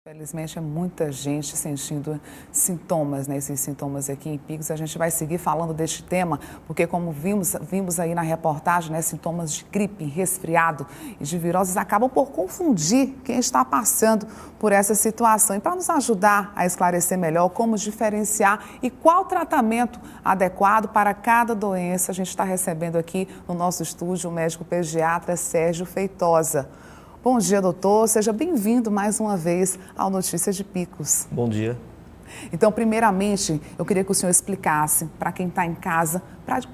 Infelizmente, é muita gente sentindo sintomas, né? Esses sintomas aqui em Picos. A gente vai seguir falando deste tema, porque como vimos aí na reportagem, né? Sintomas de gripe, resfriado e de viroses acabam por confundir quem está passando por essa situação. E para nos ajudar a esclarecer melhor como diferenciar e qual tratamento adequado para cada doença, a gente está recebendo aqui no nosso estúdio o médico pediatra Sérgio Feitosa. Bom dia, doutor. Seja bem-vindo mais uma vez ao Notícias de Picos. Bom dia. Então, primeiramente, eu queria que o senhor explicasse para quem está em casa,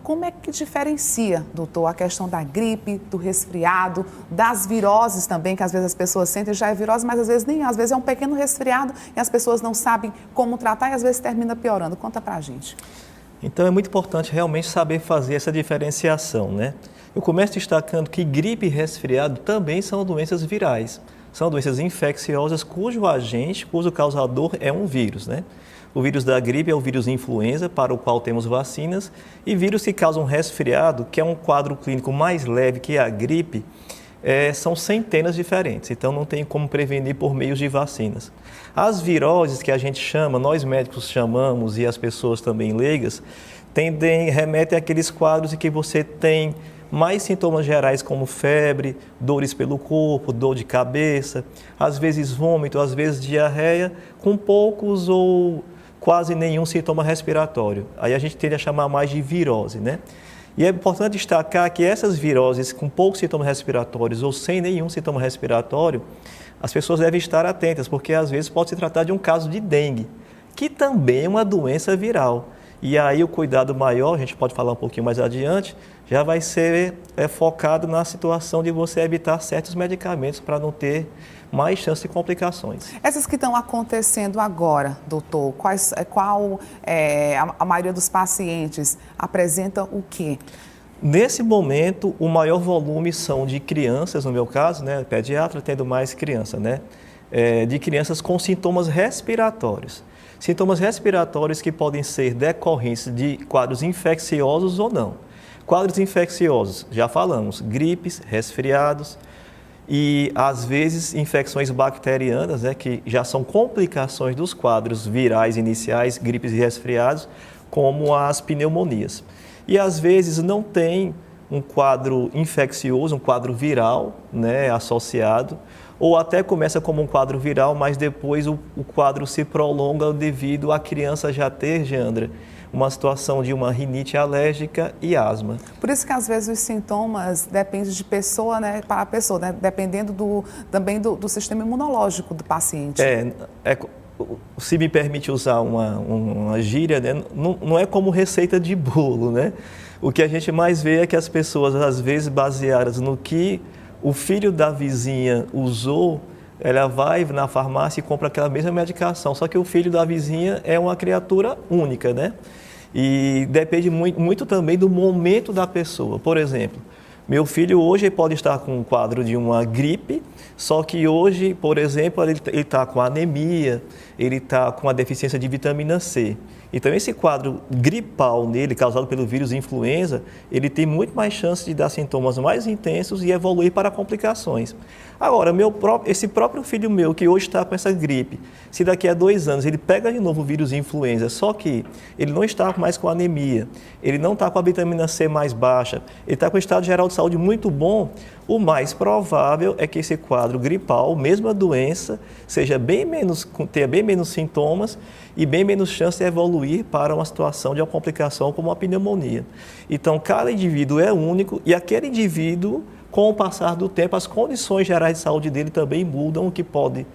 como é que diferencia, doutor, a questão da gripe, do resfriado, das viroses também, que às vezes as pessoas sentem, já é virose, mas às vezes nem, às vezes é um pequeno resfriado e as pessoas não sabem como tratar e às vezes termina piorando. Conta para a gente. Então, é muito importante realmente saber fazer essa diferenciação, né? Eu começo destacando que gripe e resfriado também são doenças virais. São doenças infecciosas cujo agente, cujo causador é um vírus, né? O vírus da gripe é o vírus influenza, para o qual temos vacinas, e vírus que causam resfriado, que é um quadro clínico mais leve que a gripe, são centenas diferentes, então não tem como prevenir por meio de vacinas. As viroses que a gente chama, nós médicos chamamos e as pessoas também leigas, remetem àqueles quadros em que você tem mais sintomas gerais como febre, dores pelo corpo, dor de cabeça, às vezes vômito, às vezes diarreia, com poucos ou quase nenhum sintoma respiratório. Aí a gente tende a chamar mais de virose, né? E é importante destacar que essas viroses com poucos sintomas respiratórios ou sem nenhum sintoma respiratório, as pessoas devem estar atentas, porque às vezes pode se tratar de um caso de dengue, que também é uma doença viral. E aí o cuidado maior, a gente pode falar um pouquinho mais adiante, já vai ser focado na situação de você evitar certos medicamentos para não ter mais chance de complicações. Essas que estão acontecendo agora, doutor, a maioria dos pacientes apresenta o quê? Nesse momento, o maior volume são de crianças, no meu caso, né, pediatra tendo mais criança, né, de crianças com sintomas respiratórios. Sintomas respiratórios que podem ser decorrentes de quadros infecciosos ou não. Quadros infecciosos, já falamos, gripes, resfriados e, às vezes, infecções bacterianas, né, que já são complicações dos quadros virais iniciais, gripes e resfriados, como as pneumonias. E, às vezes, não tem um quadro infeccioso, um quadro viral, né, associado, ou até começa como um quadro viral, mas depois o quadro se prolonga devido à criança já ter, Jandra, uma situação de uma rinite alérgica e asma. Por isso que às vezes os sintomas dependem de pessoa, né, para pessoa, né, dependendo também do sistema imunológico do paciente. Se me permite usar uma gíria, né, não é como receita de bolo, né? O que a gente mais vê é que as pessoas, às vezes, baseadas no que o filho da vizinha usou, ela vai na farmácia e compra aquela mesma medicação, só que o filho da vizinha é uma criatura única, né? E depende muito também do momento da pessoa. Por exemplo, meu filho hoje pode estar com um quadro de uma gripe, só que hoje, por exemplo, ele está com anemia, ele está com a deficiência de vitamina C. Então, esse quadro gripal nele, causado pelo vírus influenza, ele tem muito mais chance de dar sintomas mais intensos e evoluir para complicações. Agora, esse próprio filho meu, que hoje está com essa gripe, se daqui a 2 anos ele pega de novo o vírus influenza, só que ele não está mais com anemia, ele não está com a vitamina C mais baixa, ele está com o estado geral de saúde muito bom, o mais provável é que esse quadro gripal, mesma doença, tenha bem menos sintomas e bem menos chance de evoluir para uma situação de uma complicação como a pneumonia. Então, cada indivíduo é único e aquele indivíduo, com o passar do tempo, as condições gerais de saúde dele também mudam, o que pode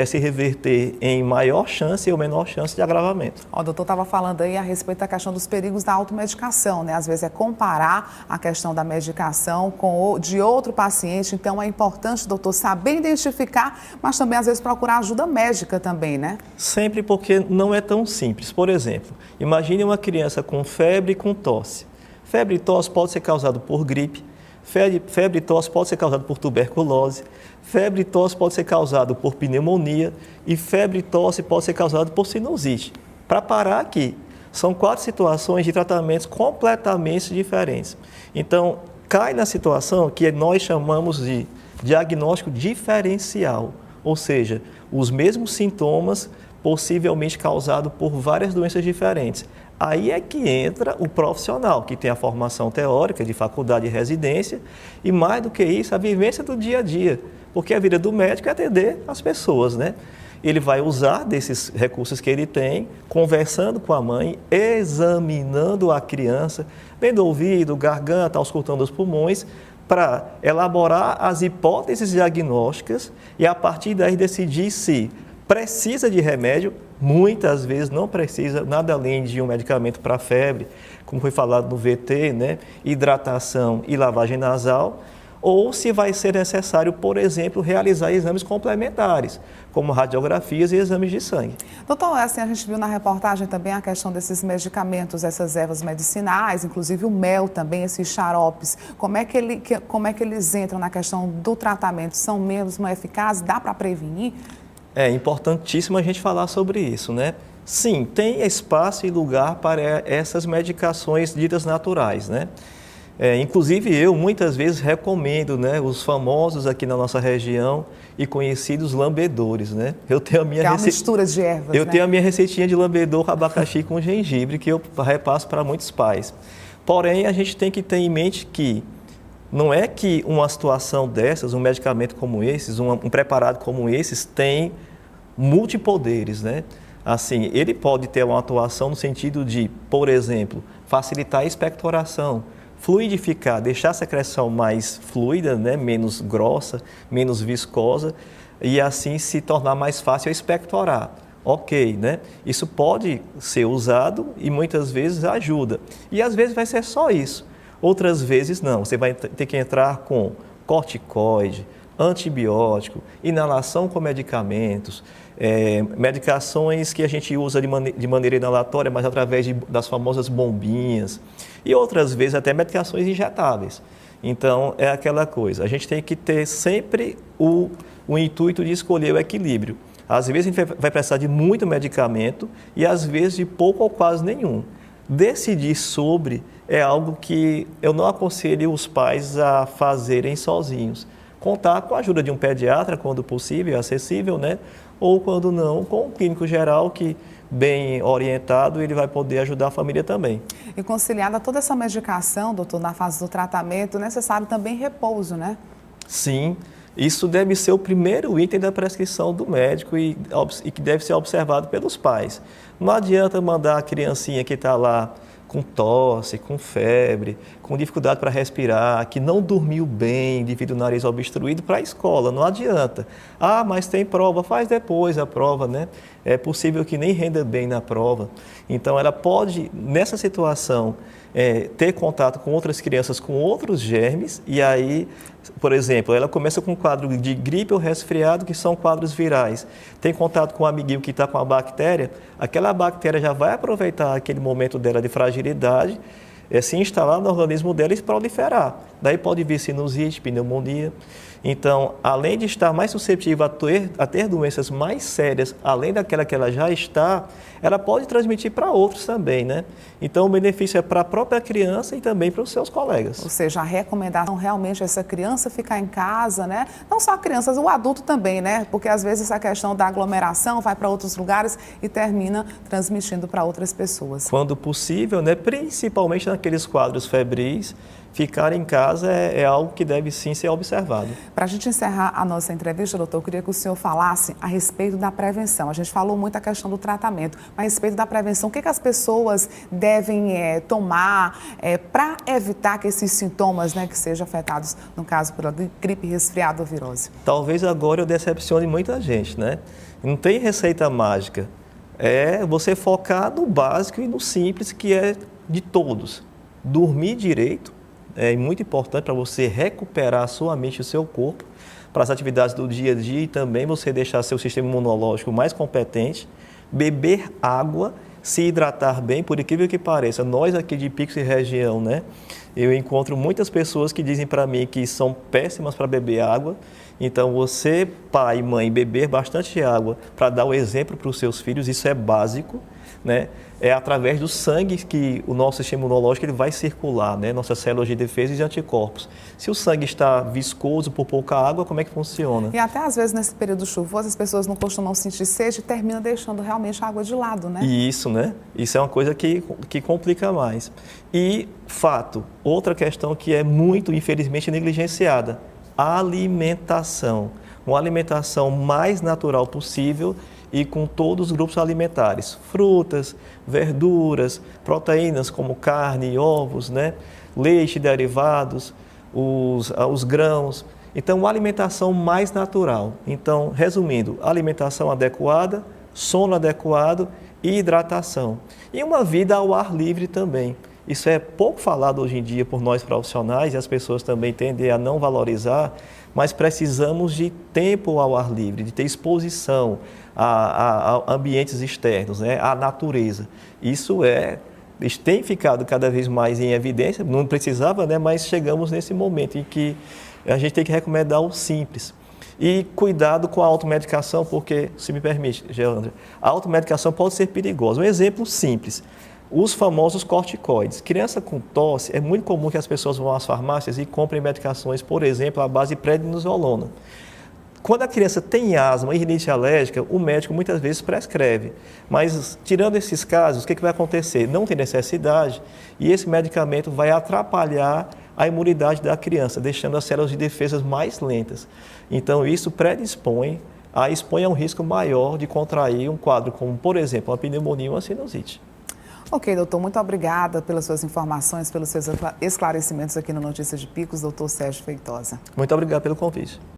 se reverter em maior chance ou menor chance de agravamento. O doutor estava falando aí a respeito da questão dos perigos da automedicação, né? Às vezes é comparar a questão da medicação de outro paciente, então é importante, doutor, saber identificar, mas também às vezes procurar ajuda médica também, né? Sempre, porque não é tão simples. Por exemplo, imagine uma criança com febre e com tosse. Febre e tosse pode ser causado por gripe, febre e tosse pode ser causado por tuberculose, febre e tosse pode ser causado por pneumonia e febre e tosse pode ser causado por sinusite. Para parar aqui, são 4 situações de tratamentos completamente diferentes. Então, cai na situação que nós chamamos de diagnóstico diferencial. ou seja, os mesmos sintomas possivelmente causados por várias doenças diferentes. Aí é que entra o profissional, que tem a formação teórica de faculdade e residência, e mais do que isso, a vivência do dia a dia, porque a vida do médico é atender as pessoas, né? Ele vai usar desses recursos que ele tem, conversando com a mãe, examinando a criança, vendo o ouvido, garganta, auscultando os pulmões, para elaborar as hipóteses diagnósticas e, a partir daí, decidir se precisa de remédio. Muitas vezes não precisa nada além de um medicamento para febre, como foi falado no VT, né? Hidratação e lavagem nasal, ou se vai ser necessário, por exemplo, realizar exames complementares, como radiografias e exames de sangue. Doutor, assim, a gente viu na reportagem também a questão desses medicamentos, essas ervas medicinais, inclusive o mel também, esses xaropes. Como é que eles entram na questão do tratamento? São mesmo eficazes? Dá para prevenir? É importantíssimo a gente falar sobre isso, né? Sim, tem espaço e lugar para essas medicações ditas naturais, né? Inclusive eu muitas vezes recomendo, né, os famosos aqui na nossa região e conhecidos lambedores, né? Eu tenho a minha que é uma mistura de ervas, eu tenho a minha receitinha de lambedor abacaxi com gengibre que eu repasso para muitos pais. Porém, a gente tem que ter em mente que não é que uma situação dessas, um medicamento como esses, um preparado como esses, tem multipoderes, né? Assim, ele pode ter uma atuação no sentido de, por exemplo, facilitar a expectoração, fluidificar, deixar a secreção mais fluida, né? Menos grossa, menos viscosa, e assim se tornar mais fácil a expectorar. Ok, né? Isso pode ser usado e muitas vezes ajuda. E às vezes vai ser só isso. Outras vezes não, você vai ter que entrar com corticoide, antibiótico, inalação com medicamentos, medicações que a gente usa de maneira inalatória, mas através das famosas bombinhas, e outras vezes até medicações injetáveis. Então, é aquela coisa, a gente tem que ter sempre o intuito de escolher o equilíbrio. Às vezes a gente vai precisar de muito medicamento e às vezes de pouco ou quase nenhum. Decidir sobre é algo que eu não aconselho os pais a fazerem sozinhos. Contar com a ajuda de um pediatra, quando possível, acessível, né? Ou quando não, com um clínico geral que, bem orientado, ele vai poder ajudar a família também. E conciliada toda essa medicação, doutor, na fase do tratamento, necessário também repouso, né? Sim, isso deve ser o primeiro item da prescrição do médico e que deve ser observado pelos pais. Não adianta mandar a criancinha que está lá com tosse, com febre, com dificuldade para respirar, que não dormiu bem devido ao nariz obstruído para a escola, não adianta. Ah, mas tem prova, faz depois a prova, né? É possível que nem renda bem na prova. Então, ela pode, nessa situação, ter contato com outras crianças com outros germes e aí, por exemplo, ela começa com um quadro de gripe ou resfriado, que são quadros virais. Tem contato com um amiguinho que está com a bactéria, aquela bactéria já vai aproveitar aquele momento dela de fragilidade, se instalar no organismo dela e proliferar. Daí pode vir sinusite, pneumonia. Então, além de estar mais suscetível a ter doenças mais sérias, além daquela que ela já está, ela pode transmitir para outros também, né? Então, o benefício é para a própria criança e também para os seus colegas. Ou seja, a recomendação realmente é essa criança ficar em casa, né? Não só crianças, o adulto também, né? Porque às vezes essa questão da aglomeração vai para outros lugares e termina transmitindo para outras pessoas. Quando possível, né? Principalmente naqueles quadros febris, ficar em casa é algo que deve sim ser observado. Para a gente encerrar a nossa entrevista, doutor, eu queria que o senhor falasse a respeito da prevenção. A gente falou muito a questão do tratamento, mas a respeito da prevenção, o que as pessoas devem tomar para evitar que esses sintomas, né, que sejam afetados, no caso, pela gripe, resfriado ou virose? Talvez agora eu decepcione muita gente, né? Não tem receita mágica. É você focar no básico e no simples, que é de todos. Dormir direito. É muito importante para você recuperar a sua mente e o seu corpo para as atividades do dia a dia e também você deixar seu sistema imunológico mais competente, beber água, se hidratar bem, por incrível que pareça, nós aqui de Pix e região, né, Eu encontro muitas pessoas que dizem para mim que são péssimas para beber água. Então, você, pai e mãe, beber bastante água para dar o exemplo para os seus filhos, isso é básico, né? É através do sangue que o nosso sistema imunológico ele vai circular, né? Nossas células de defesa e de anticorpos. Se o sangue está viscoso por pouca água, como é que funciona? E até às vezes nesse período chuvoso as pessoas não costumam sentir sede e terminam deixando realmente a água de lado, né? E isso, né? Isso é uma coisa que complica mais. E, fato, outra questão que é muito, infelizmente, negligenciada, a alimentação. Uma alimentação mais natural possível e com todos os grupos alimentares, frutas, verduras, proteínas como carne, ovos, né? Leite, derivados, os grãos. Então, uma alimentação mais natural. Então, resumindo, alimentação adequada, sono adequado e hidratação. E uma vida ao ar livre também. Isso é pouco falado hoje em dia por nós profissionais e as pessoas também tendem a não valorizar, mas precisamos de tempo ao ar livre, de ter exposição a ambientes externos, né, à natureza. Isso tem ficado cada vez mais em evidência, não precisava, né, mas chegamos nesse momento em que a gente tem que recomendar o simples. E cuidado com a automedicação, porque, se me permite, Geandra, a automedicação pode ser perigosa. Um exemplo simples. Os famosos corticoides. Criança com tosse, é muito comum que as pessoas vão às farmácias e comprem medicações, por exemplo, à base de prednisolona. Quando a criança tem asma e rinite alérgica, o médico muitas vezes prescreve. Mas, tirando esses casos, o que vai acontecer? Não tem necessidade e esse medicamento vai atrapalhar a imunidade da criança, deixando as células de defesa mais lentas. Então, isso predispõe a um risco maior de contrair um quadro como, por exemplo, uma pneumonia ou uma sinusite. Ok, doutor, muito obrigada pelas suas informações, pelos seus esclarecimentos aqui no Notícias de Picos, doutor Sérgio Feitosa. Muito obrigado pelo convite.